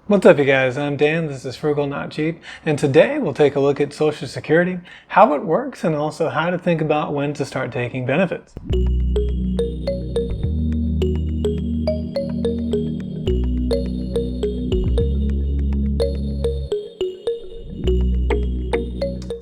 What's up, you guys? I'm Dan. This is Frugal Not Cheap, and today we'll take a look at Social Security, how it works, and also how to think about when to start taking benefits.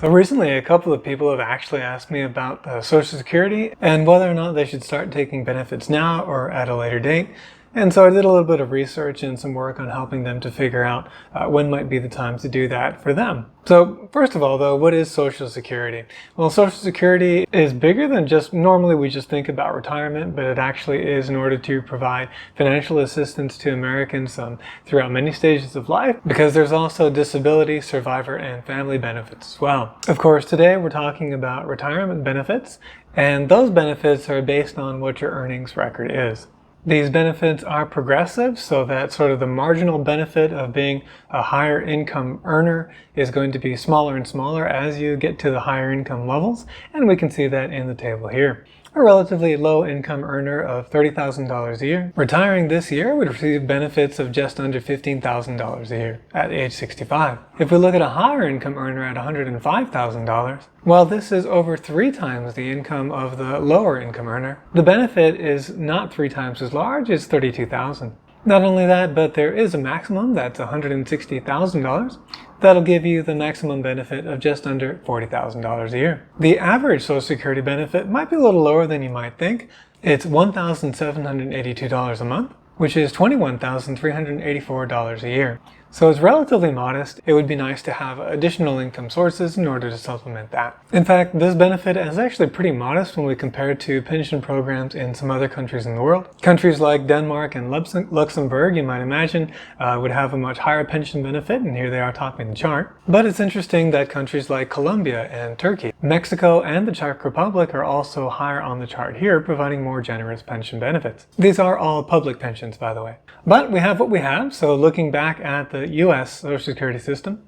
So recently, a couple of people have actually asked me about Social Security and whether or not they should start taking benefits now or at a later date. And so I did a little bit of research and some work on helping them to figure out when might be the time to do that for them. So first of all, though, what is Social Security? Well, Social Security is bigger than just, normally we just think about retirement, but it actually is in order to provide financial assistance to Americans throughout many stages of life, because there's also disability, survivor, and family benefits as well. Of course, today we're talking about retirement benefits, and those benefits are based on what your earnings record is. These benefits are progressive, so that sort of the marginal benefit of being a higher income earner is going to be smaller and smaller as you get to the higher income levels, and we can see that in the table here. A relatively low income earner of $30,000 a year, retiring this year, would receive benefits of just under $15,000 a year at age 65. If we look at a higher income earner at $105,000, while this is over 3 times the income of the lower income earner, the benefit is not 3 times as large, it's $32,000. Not only that, but there is a maximum, that's $160,000. That'll give you the maximum benefit of just under $40,000 a year. The average Social Security benefit might be a little lower than you might think. It's $1,782 a month, which is $21,384 a year. So it's relatively modest. It would be nice to have additional income sources in order to supplement that. In fact, this benefit is actually pretty modest when we compare it to pension programs in some other countries in the world. Countries like Denmark and Luxembourg, you might imagine, would have a much higher pension benefit, and here they are topping the chart. But it's interesting that countries like Colombia and Turkey, Mexico, and the Czech Republic are also higher on the chart here, providing more generous pension benefits. These are all public pensions, by the way. But we have what we have, so looking back at the U.S. Social Security system,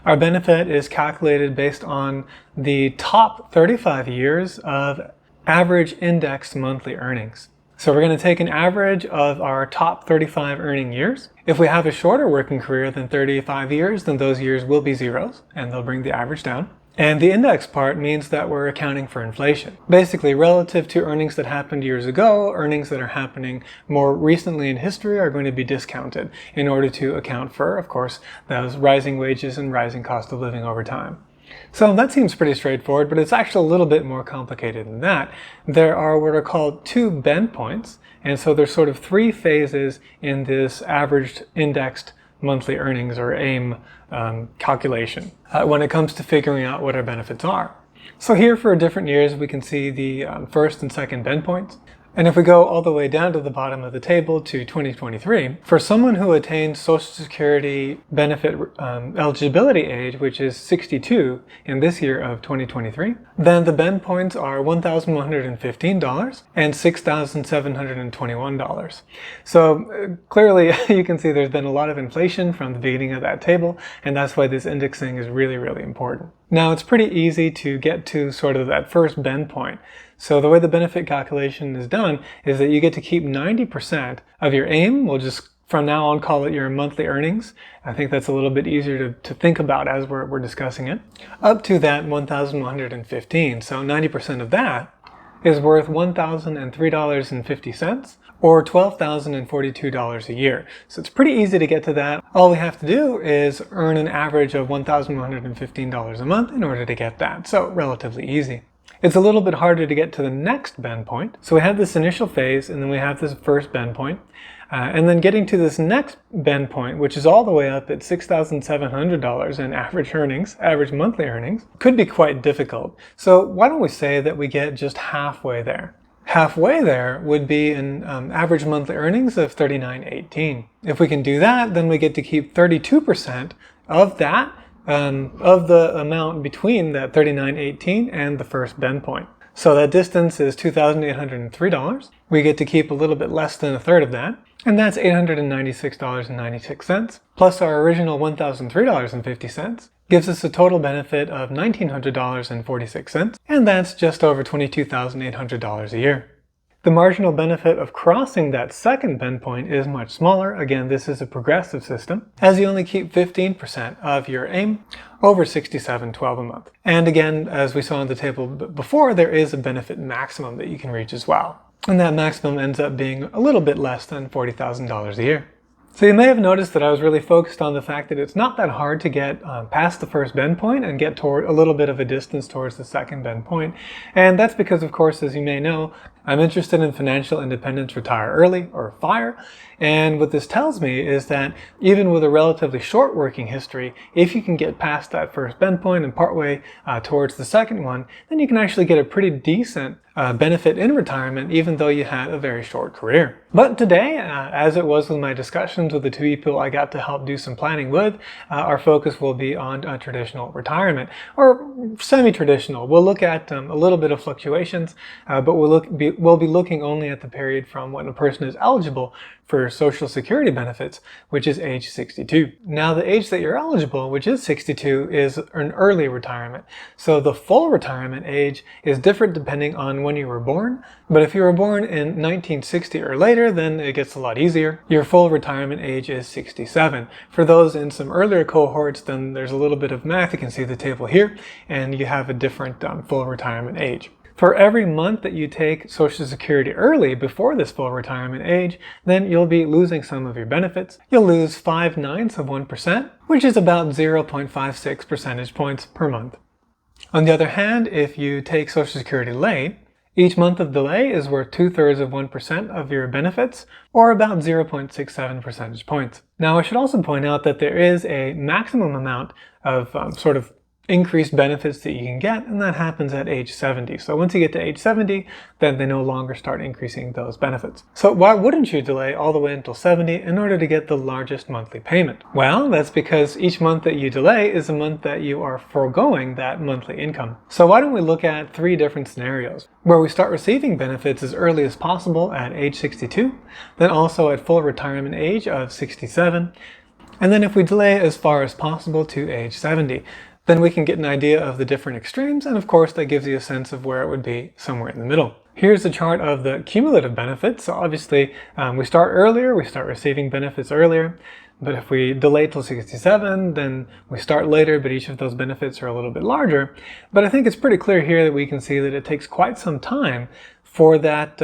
our benefit is calculated based on the top 35 years of average indexed monthly earnings. So we're going to take an average of our top 35 earning years. If we have a shorter working career than 35 years, then those years will be zeros, and they'll bring the average down. And the index part means that we're accounting for inflation. Basically, relative to earnings that happened years ago, earnings that are happening more recently in history are going to be discounted in order to account for, of course, those rising wages and rising cost of living over time. So that seems pretty straightforward, but it's actually a little bit more complicated than that. There are what are called 2 bend points, and so there's sort of 3 phases in this averaged indexed monthly earnings, or AIM, calculation when it comes to figuring out what our benefits are. So here for different years we can see the first and second bend points. And if we go all the way down to the bottom of the table to 2023, for someone who attains Social Security benefit eligibility age, which is 62 in this year of 2023, then the bend points are $1,115 and $6,721. So clearly you can see there's been a lot of inflation from the beginning of that table, and that's why this indexing is really, really important. Now it's pretty easy to get to sort of that first bend point. So the way the benefit calculation is done is that you get to keep 90% of your AIM. We'll just from now on call it your monthly earnings. I think that's a little bit easier to think about as we're discussing it. Up to that 1,115. So 90% of that is worth $1,003.50 or $12,042 a year. So it's pretty easy to get to that. All we have to do is earn an average of $1,115 a month in order to get that. So relatively easy. It's a little bit harder to get to the next bend point. So we have this initial phase, and then we have this first bend point. And then getting to this next bend point, which is all the way up at $6,700 in average earnings, average monthly earnings, could be quite difficult. So why don't we say that we get just halfway there? Halfway there would be an average monthly earnings of $39.18. If we can do that, then we get to keep 32% of that, of the amount between that $39.18 and the first bend point. So that distance is $2,803. We get to keep a little bit less than a third of that, and that's $896.96, plus our original $1,003.50, gives us a total benefit of $1,900.46, and that's just over $22,800 a year. The marginal benefit of crossing that second bend point is much smaller. Again, this is a progressive system, as you only keep 15% of your aim over $67.12 a month. And again, as we saw in the table before, there is a benefit maximum that you can reach as well. And that maximum ends up being a little bit less than $40,000 a year. So you may have noticed that I was really focused on the fact that it's not that hard to get past the first bend point and get toward a little bit of a distance towards the second bend point. And that's because, of course, as you may know, I'm interested in financial independence, retire early, or FIRE. And what this tells me is that even with a relatively short working history, if you can get past that first bend point and partway towards the second one, then you can actually get a pretty decent benefit in retirement, even though you had a very short career. But today, as it was with my discussions with the two people I got to help do some planning with, our focus will be on traditional retirement, or semi-traditional. We'll look at a little bit of fluctuations, but we'll be looking only at the period from when a person is eligible for Social Security benefits, which is age 62. Now, the age that you're eligible, which is 62, is an early retirement. So the full retirement age is different depending on when you were born. But if you were born in 1960 or later, then it gets a lot easier. Your full retirement age is 67. For those in some earlier cohorts, then there's a little bit of math. You can see the table here, and you have a different full retirement age. For every month that you take Social Security early before this full retirement age, then you'll be losing some of your benefits. You'll lose 0.05%, which is about 0.56 percentage points per month. On the other hand, if you take Social Security late, each month of delay is worth 0.02% of your benefits, or about 0.67 percentage points. Now, I should also point out that there is a maximum amount of increased benefits that you can get, and that happens at age 70. So once you get to age 70, then they no longer start increasing those benefits. So why wouldn't you delay all the way until 70 in order to get the largest monthly payment? Well, that's because each month that you delay is a month that you are foregoing that monthly income. So why don't we look at 3 different scenarios where we start receiving benefits as early as possible at age 62, then also at full retirement age of 67, and then if we delay as far as possible to age 70. Then we can get an idea of the different extremes, and of course that gives you a sense of where it would be somewhere in the middle. Here's a chart of the cumulative benefits. So obviously we start earlier, we start receiving benefits earlier, but if we delay till 67, then we start later, but each of those benefits are a little bit larger. But I think it's pretty clear here that we can see that it takes quite some time for that,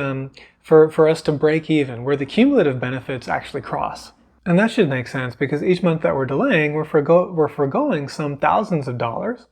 for us to break even, where the cumulative benefits actually cross. And that should make sense because each month that we're delaying, we're foregoing some thousands of dollars,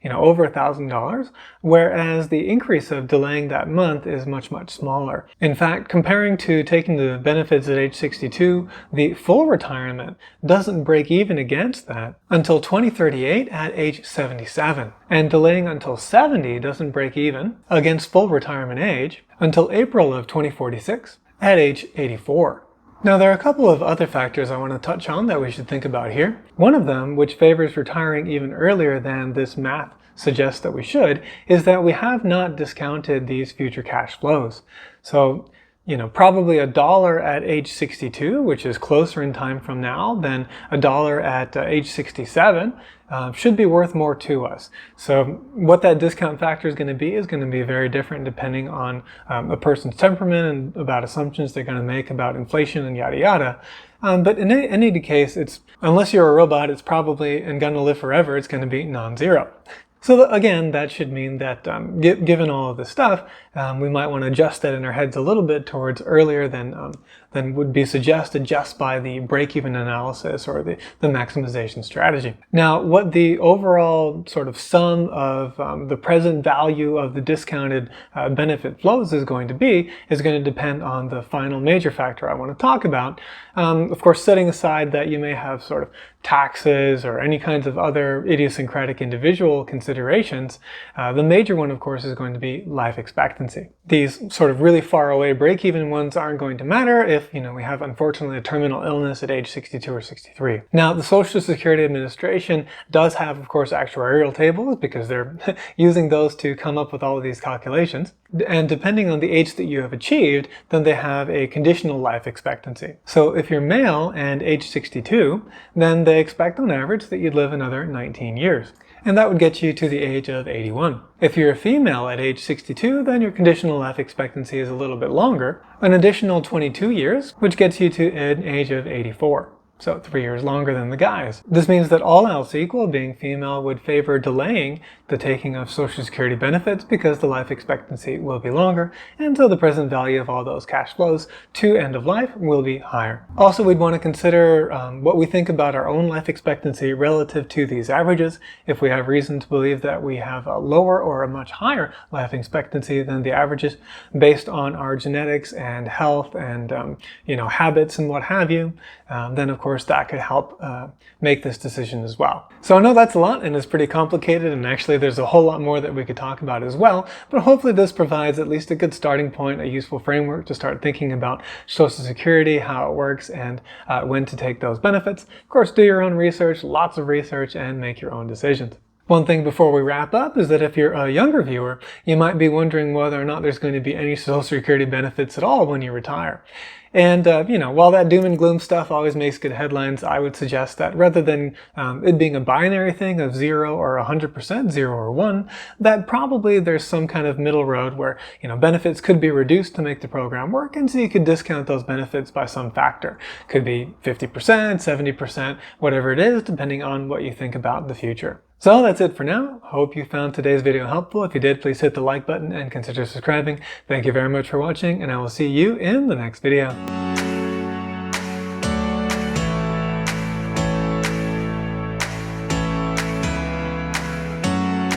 over $1,000, whereas the increase of delaying that month is much, much smaller. In fact, comparing to taking the benefits at age 62, the full retirement doesn't break even against that until 2038 at age 77. And delaying until 70 doesn't break even against full retirement age until April of 2046 at age 84. Now, there are a couple of other factors I want to touch on that we should think about here. One of them, which favors retiring even earlier than this math suggests that we should, is that we have not discounted these future cash flows. So, probably $1 at age 62, which is closer in time from now than $1 at age 67, should be worth more to us. So what that discount factor is going to be very different depending on a person's temperament and about assumptions they're going to make about inflation and yada yada. But in any case, unless you're a robot, it's probably, and going to live forever, it's going to be non-zero. So again, that should mean that given all of this stuff, we might want to adjust that in our heads a little bit towards earlier than would be suggested just by the break-even analysis or the maximization strategy. Now, what the overall sort of sum of the present value of the discounted benefit flows is going to depend on the final major factor I want to talk about. Of course, setting aside that you may have sort of taxes or any kinds of other idiosyncratic individual considerations, the major one, of course, is going to be life expectancy. These sort of really far away break-even ones aren't going to matter if, we have, unfortunately, a terminal illness at age 62 or 63. Now, the Social Security Administration does have, of course, actuarial tables because they're using those to come up with all of these calculations. And depending on the age that you have achieved, then they have a conditional life expectancy. So if you're male and age 62, then they expect on average that you'd live another 19 years. and that would get you to the age of 81. If you're a female at age 62, then your conditional life expectancy is a little bit longer, an additional 22 years, which gets you to an age of 84. So 3 years longer than the guys. This means that all else equal, being female would favor delaying the taking of Social Security benefits because the life expectancy will be longer, and so the present value of all those cash flows to end of life will be higher. Also, we'd want to consider what we think about our own life expectancy relative to these averages. If we have reason to believe that we have a lower or a much higher life expectancy than the averages based on our genetics and health and habits and what have you, then of course that could help make this decision as well. So I know that's a lot and it's pretty complicated, and actually there's a whole lot more that we could talk about as well, but hopefully this provides at least a good starting point, a useful framework to start thinking about Social Security, how it works, and when to take those benefits. Of course, do your own research, lots of research, and make your own decisions. One thing before we wrap up is that if you're a younger viewer, you might be wondering whether or not there's going to be any Social Security benefits at all when you retire. And, while that doom and gloom stuff always makes good headlines, I would suggest that rather than it being a binary thing of 0 or 100%, 0 or 1, that probably there's some kind of middle road where, benefits could be reduced to make the program work, and so you could discount those benefits by some factor. Could be 50%, 70%, whatever it is, depending on what you think about the future. So that's it for now. Hope you found today's video helpful. If you did, please hit the like button and consider subscribing. Thank you very much for watching, and I will see you in the next video.